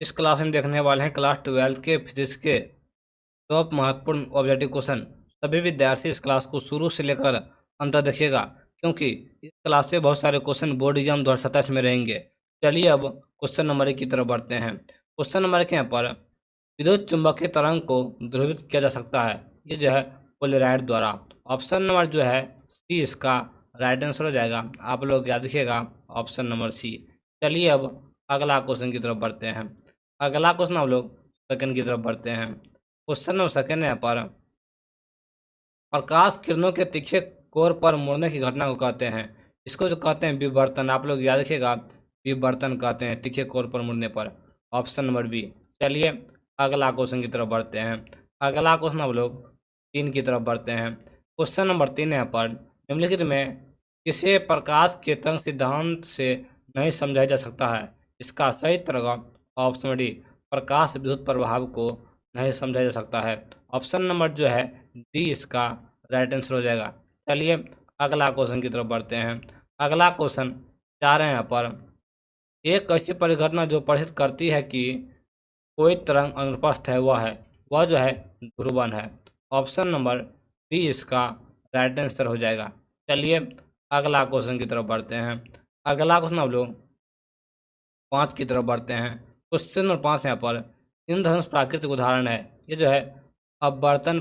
इस क्लास में देखने वाले हैं क्लास 12 के फिजिक्स के टॉप महत्वपूर्ण ऑब्जेक्टिव क्वेश्चन। सभी विद्यार्थी इस क्लास को शुरू से लेकर अंत तक देखिएगा, क्योंकि इस क्लास से बहुत सारे क्वेश्चन बोर्ड एग्जाम 2027 में रहेंगे। चलिए अब क्वेश्चन नंबर 1 की तरफ बढ़ते हैं। क्वेश्चन नंबर 1 यहाँ पर विद्युत चुंबकीय तरंग को ध्रुवित किया जा सकता है, ये जो है पोलेराइड द्वारा। ऑप्शन नंबर जो है सी इसका राइट आंसर हो जाएगा। आप लोग याद रखिएगा ऑप्शन नंबर सी। चलिए अब अगला क्वेश्चन की तरफ बढ़ते हैं। अगला क्वेश्चन हम लोग सेकंड की तरफ बढ़ते हैं। क्वेश्चन नंबर सेकंड यहाँ पर प्रकाश किरणों के तीखे कोर पर मुड़ने की घटना को कहते हैं। इसको जो कहते हैं विवर्तन। आप लोग याद रखिएगा विवर्तन कहते हैं तीखे कोर पर मुड़ने पर। Option number B. चलिए अगला क्वेश्चन की तरफ बढ़ते हैं। अगला क्वेश्चन हम लोग 3 की तरफ बढ़ते हैं। क्वेश्चन नंबर 3 यहाँ पर निम्नलिखित में किसे प्रकाश के तरंग सिद्धांत से नहीं समझाया जा सकता है। इसका सही तरह ऑप्शन डी प्रकाश विद्युत प्रभाव को नहीं समझा जा सकता है। ऑप्शन नंबर जो है डी इसका राइट आंसर हो जाएगा। चलिए अगला क्वेश्चन की तरफ बढ़ते हैं। अगला क्वेश्चन 4 है यहाँ पर एक ऐसी परिघटना जो प्रदर्शित करती है कि कोई तरंग अनुपस्थ है, वह जो है ध्रुवन है। ऑप्शन नंबर डी इसका राइट आंसर हो जाएगा। चलिए अगला क्वेश्चन की तरफ बढ़ते हैं। अगला क्वेश्चन हम लोग 5 की तरफ बढ़ते हैं। क्वेश्चन नंबर 5 यहाँ पर इंद्रधनुष प्राकृतिक उदाहरण है, ये जो है अपवर्तन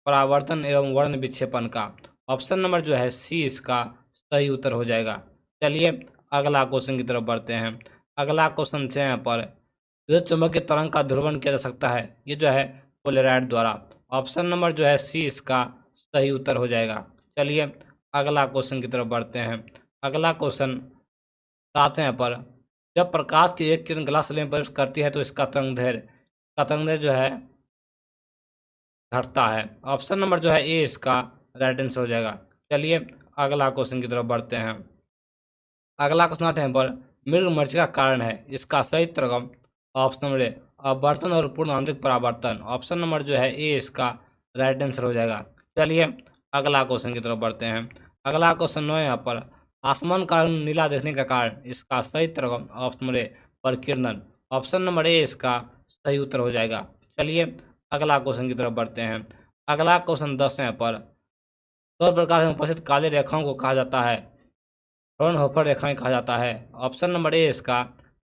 परावर्तन एवं वर्ण विक्षेपण का। ऑप्शन नंबर जो है सी इसका सही उत्तर हो जाएगा। चलिए अगला क्वेश्चन की तरफ बढ़ते हैं। अगला क्वेश्चन से यहाँ पर विद्युत चुंबकीय तरंग का ध्रुवण किया जा सकता है, ये जो है पोलेराइड द्वारा। ऑप्शन नंबर जो है सी इसका सही उत्तर हो जाएगा। चलिए अगला क्वेश्चन की तरफ बढ़ते हैं। अगला क्वेश्चन 7 है यहाँ पर जब प्रकाश की एक किरण ग्लास स्लेब में प्रवेश करती है तो इसका तरंगदैर्घ्य जो है घटता है। ऑप्शन नंबर जो है ए इसका राइट आंसर हो जाएगा। चलिए अगला क्वेश्चन की तरफ बढ़ते हैं। अगला क्वेश्चन आते हैं पर मृग मरीचिका का कारण है, इसका सही तरगम ऑप्शन नंबर ए अपवर्तन और पूर्ण आंतरिक परावर्तन। ऑप्शन नंबर जो है ए इसका राइट आंसर हो जाएगा। चलिए अगला क्वेश्चन की तरफ बढ़ते हैं। अगला क्वेश्चन 9 यहाँ पर आसमान का रंग नीला देखने का कारण, इसका सही तरगम ऑप्शन नंबर ए प्रकीर्णन। ऑप्शन नंबर ए इसका सही उत्तर हो जाएगा। चलिए अगला क्वेश्चन की तरफ बढ़ते हैं। अगला क्वेश्चन 10 है पर सौर प्रकाश में उपस्थित काले रेखाओं को कहा जाता है फ्राउनहोफर रेखाएं कहा जाता है। ऑप्शन नंबर ए इसका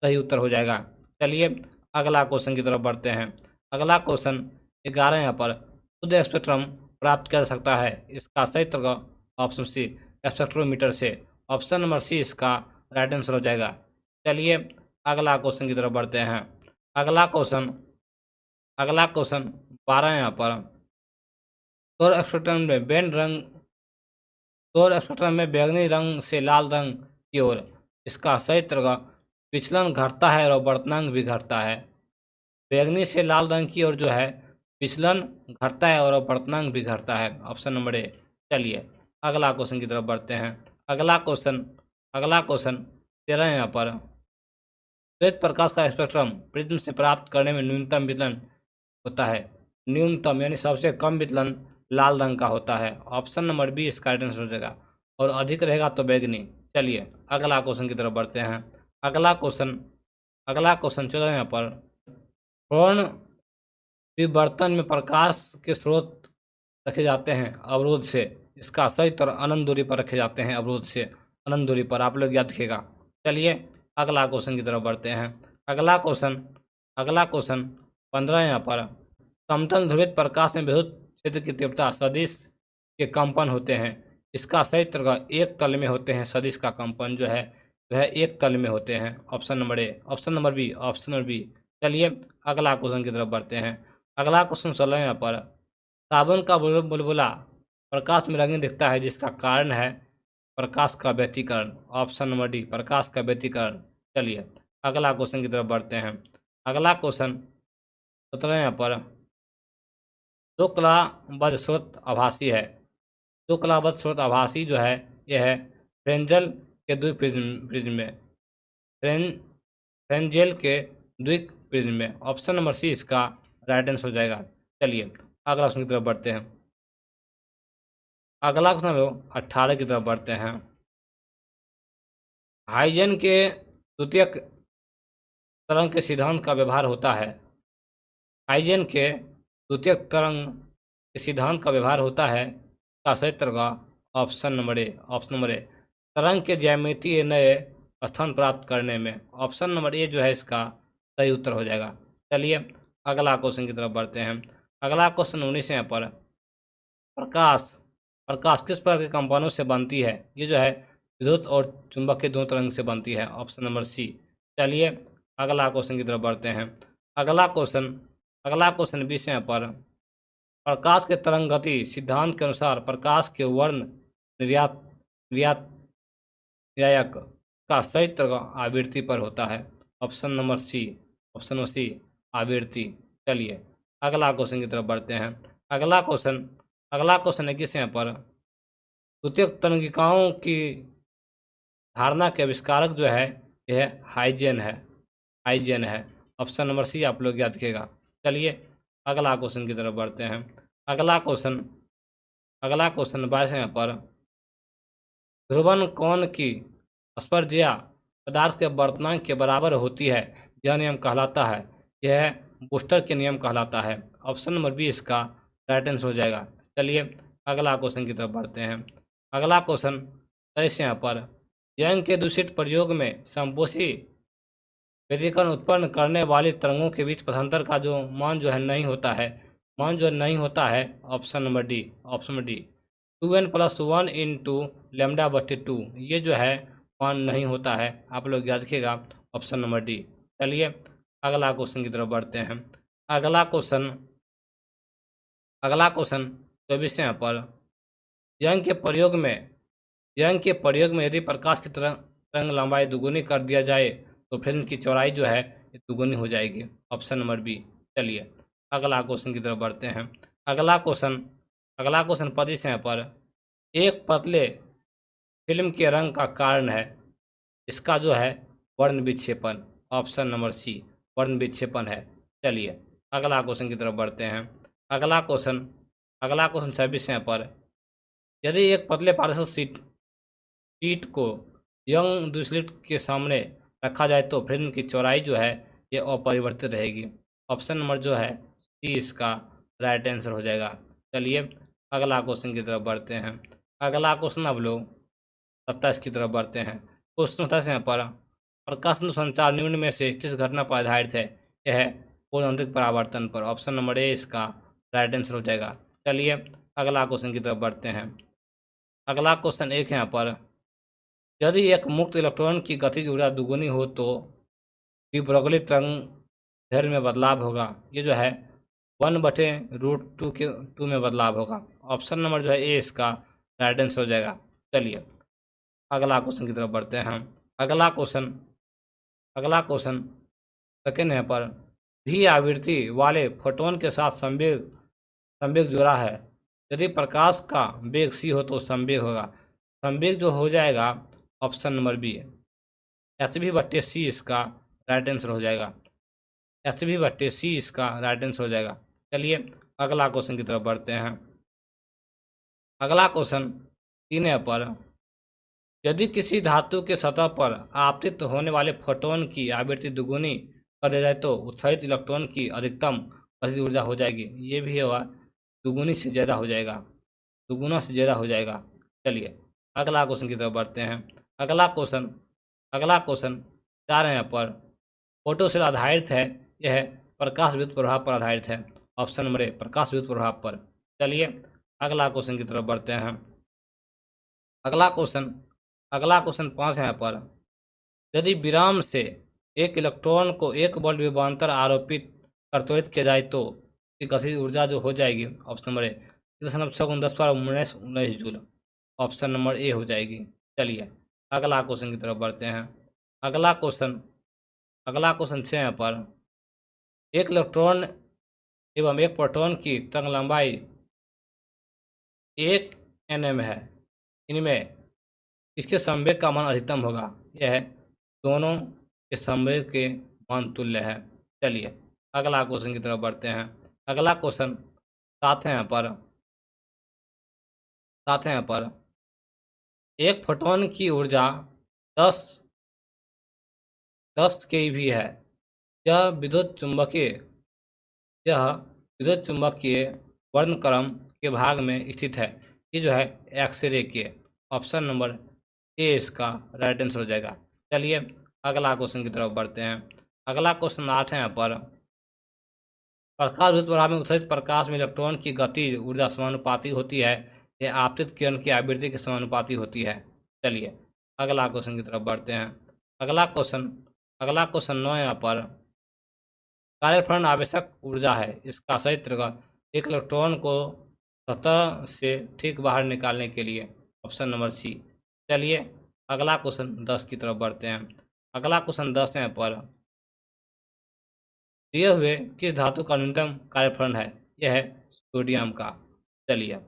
सही उत्तर हो जाएगा। चलिए अगला क्वेश्चन की तरफ बढ़ते हैं। अगला क्वेश्चन 11 यहाँ पर शुद्ध स्पेक्ट्रम प्राप्त किया जा सकता है, इसका सही उत्तर ऑप्शन सी स्पेक्ट्रोमीटर से। ऑप्शन नंबर सी इसका राइट आंसर हो जाएगा। चलिए अगला क्वेश्चन की तरफ बढ़ते हैं। अगला क्वेश्चन 12 यहाँ पर सौर स्पेक्ट्रम में सौर स्पेक्ट्रम में बैंगनी रंग से लाल रंग की ओर इसका सही तरह विचलन घटता है और अपवर्तनांक भी घटता है। बैंगनी से लाल रंग की ओर जो है विचलन घटता है और अपवर्तनांक भी घटता है। ऑप्शन नंबर ए। चलिए अगला क्वेश्चन की तरफ बढ़ते हैं। अगला क्वेश्चन 13 यहाँ पर श्वेत प्रकाश का स्पेक्ट्रम प्रिज्म से प्राप्त करने में न्यूनतम विचलन होता है। न्यूनतम यानी सबसे कम विचलन लाल रंग का होता है। ऑप्शन नंबर बी इसका राइट आंसर हो जाएगा और अधिक रहेगा तो बैगनी। चलिए अगला क्वेश्चन की तरफ बढ़ते हैं। अगला क्वेश्चन 14 यहाँ पर पूर्ण विवर्तन में प्रकाश के स्रोत रखे जाते हैं अवरोध से, इसका सही तरह अनंत दूरी पर रखे जाते हैं अवरोध से अनंत दूरी पर। आप लोग याद रखिएगा। चलिए अगला क्वेश्चन की तरफ बढ़ते हैं। अगला क्वेश्चन 15 यहाँ पर समतल ध्रुवित प्रकाश में विद्युत क्षेत्र की तीव्रता सदिश के कंपन होते हैं, इसका सही तरह एक तल में होते हैं। सदिश का कंपन जो है वह एक तल में होते हैं। Option number A. Option number B. Option number B. चलिए अगला क्वेश्चन की तरफ बढ़ते हैं। अगला क्वेश्चन 16 यहाँ पर साबुन का बुलबुला प्रकाश में रंगीन दिखता है, जिसका कारण है प्रकाश का व्यतिकरण। ऑप्शन नंबर डी प्रकाश का व्यतिकरण। चलिए अगला क्वेश्चन की तरफ बढ़ते हैं। अगला क्वेश्चन 17 यहाँ पर दो कलाबद्ध स्रोत आभासी है। दो कलाबद्ध स्रोत आभासी जो है यह है फ्रेंजल के द्वि प्रिज्म में फ्रेंजेल के द्वि प्रिज्म में। ऑप्शन नंबर सी इसका राइट आंसर हो जाएगा। चलिए अगला क्वेश्चन की तरफ बढ़ते हैं। अगला क्वेश्चन लोग 18 की तरफ बढ़ते हैं। हाइजन के द्वितीयक तरंग के सिद्धांत का व्यवहार होता है? हाइजेन के द्वितीय तरंग के सिद्धांत का व्यवहार होता है? का सही उत्तर होगा option number A. Option number ए, तरंग के ज्यामितीय नए स्थान प्राप्त करने में। ऑप्शन नंबर ए जो है इसका सही उत्तर हो जाएगा। चलिए अगला क्वेश्चन की तरफ बढ़ते हैं। अगला क्वेश्चन 19 है यहाँ पर। प्रकाश प्रकाश किस प्रकार के कंपाउंडों से बनती है? ये जो है विद्युत और चुंबकीय दोनों तरंग से बनती है। Option number C. चलिए अगला क्वेश्चन की तरफ बढ़ते हैं। अगला क्वेश्चन 20 है यहाँ पर। प्रकाश के तरंग गति सिद्धांत के अनुसार प्रकाश के वर्ण निर्यात निर्यात निर्यायक का सही तरंग आवृत्ति पर होता है। Option number C. Option number C आवृत्ति। चलिए अगला क्वेश्चन की तरफ बढ़ते हैं। अगला क्वेश्चन 21 यहाँ पर। द्वितीय तरंगिकाओं की धारणा के आविष्कारक जो है यह हाइजेन है। ऑप्शन नंबर सी आप लोग याद रखिएगा। चलिए अगला क्वेश्चन की तरफ बढ़ते हैं। अगला क्वेश्चन 22 है यहाँ पर। ध्रुवन कोण की स्पर्शज्या पदार्थ के वर्तनांक के बराबर होती है, यह नियम कहलाता है? यह बूस्टर के नियम कहलाता है। ऑप्शन नंबर बी इसका राइट आंसर हो जाएगा। चलिए अगला क्वेश्चन की तरफ बढ़ते हैं। अगला क्वेश्चन 23 यहाँ पर। यंग के दूषित प्रयोग में संपोषी व्यतिकरण उत्पन्न करने वाली तरंगों के बीच पथांतर का जो मान जो है नहीं होता है। Option number D. Option number D 2n+1 into λ/2 ये जो है मान नहीं होता है। आप लोग याद रखिएगा ऑप्शन नंबर डी। चलिए अगला क्वेश्चन की तरफ बढ़ते हैं। अगला क्वेश्चन 24 यहाँ पर। यंग के प्रयोग में यदि प्रकाश की तरंग लंबाई दुगुनी कर दिया जाए तो फिल्म की चौड़ाई जो है दुगुनी हो जाएगी। Option number B. चलिए अगला क्वेश्चन की तरफ बढ़ते हैं। अगला क्वेश्चन 25 यहाँ पर। एक पतले फिल्म के रंग का कारण है इसका जो है वर्ण विक्षेपन। ऑप्शन नंबर सी वर्ण विक्षेपन है। चलिए अगला क्वेश्चन की तरफ बढ़ते हैं। अगला क्वेश्चन 26 यहाँ पर। यदि एक पतले पारदर्शी शीट को यंग दूसरे के सामने रखा जाए तो फिल्म की चौड़ाई जो है ये अपरिवर्तित रहेगी। ऑप्शन नंबर जो है सी इसका राइट आंसर हो जाएगा। चलिए अगला क्वेश्चन की तरफ बढ़ते हैं। अगला क्वेश्चन अब लोग 27 की तरफ बढ़ते हैं। क्वेश्चन 27 यहाँ पर। प्रकाश संचार निम्न में से किस घटना पर आधारित है? यह है पूर्णांतरिक परावर्तन पर। ऑप्शन नंबर ए इसका राइट आंसर हो जाएगा। चलिए अगला क्वेश्चन की तरफ बढ़ते हैं। अगला क्वेश्चन 1 यहाँ पर। यदि एक मुक्त इलेक्ट्रॉन की गतिज ऊर्जा दुगुनी हो तो विब्रगली तरंग दैर्ध्य में बदलाव होगा। ये जो है 1/√2 में बदलाव होगा। ऑप्शन नंबर जो है ए इसका राइट आंसर हो जाएगा। चलिए अगला क्वेश्चन की तरफ बढ़ते हैं। अगला क्वेश्चन सेकेंड यहाँ पर। भी आवृत्ति वाले फोटोन के साथ संवेग जुड़ा है। यदि प्रकाश का वेग सी हो तो संवेग होगा। संवेग जो हो जाएगा ऑप्शन नंबर बी hv/c इसका राइट आंसर हो जाएगा। hv/c इसका राइट आंसर हो जाएगा। चलिए अगला क्वेश्चन की तरफ बढ़ते हैं। अगला क्वेश्चन 3 पर। यदि किसी धातु के सतह पर आपतित होने वाले फोटोन की आवृत्ति दुगुनी कर दिया जाए तो उत्सर्जित इलेक्ट्रॉन की अधिकतम गतिज ऊर्जा हो जाएगी। ये भी होगा दुगुनी से ज़्यादा हो जाएगा, दुगुना से ज़्यादा हो जाएगा। चलिए अगला क्वेश्चन की तरफ बढ़ते हैं। अगला क्वेश्चन 4 यहाँ पर। फोटो सेल आधारित है, यह प्रकाश विद्युत प्रभाव पर आधारित है। ऑप्शन नंबर ए प्रकाश विद्युत प्रभाव पर। चलिए अगला क्वेश्चन की तरफ बढ़ते हैं। अगला क्वेश्चन 5 यहाँ पर। यदि विराम से एक इलेक्ट्रॉन को 1 वोल्ट विभवांतर आरोपित कर त्वरित किया जाए तो इसकी गतिज ऊर्जा जो हो जाएगी ऑप्शन नंबर ए 10⁻⁰ जूल। ऑप्शन नंबर ए हो जाएगी। चलिए अगला क्वेश्चन की तरफ बढ़ते हैं। अगला क्वेश्चन 6 यहाँ पर। एक इलेक्ट्रॉन एवं एक प्रोटॉन की तरंग लंबाई 1 nm है। इनमें इसके संवेग का मान अधिकतम होगा। यह दोनों के संवेग के मान तुल्य है। चलिए अगला क्वेश्चन की तरफ बढ़ते हैं। अगला क्वेश्चन 7 है यहाँ पर। एक फोटोन की ऊर्जा 10 केवी है। यह विद्युत चुंबकीय यह विद्युत चुंबकीय वर्णक्रम के भाग में स्थित है। ये जो है एक्सरे के, ऑप्शन नंबर ए इसका राइट आंसर हो जाएगा। चलिए अगला क्वेश्चन की तरफ बढ़ते हैं। अगला क्वेश्चन 8 है यहाँ पर, प्रकाश विद्युत प्रभाव में उत्सर्जित प्रकाश में इलेक्ट्रॉन की गति ऊर्जा समानुपाती होती है, यह आपतित किरण की आवृत्ति के समानुपाती होती है। चलिए अगला क्वेश्चन की तरफ बढ़ते हैं। अगला क्वेश्चन 9 यहाँ पर, कार्यफलन आवश्यक ऊर्जा है, इसका सही तरह एक इलेक्ट्रॉन को सतह से ठीक बाहर निकालने के लिए, ऑप्शन नंबर सी। चलिए अगला क्वेश्चन 10 की तरफ बढ़ते हैं। अगला क्वेश्चन 10 है पर, दिए हुए किस धातु का न्यूनतम कार्यफलन है, यह है सोडियम का। चलिए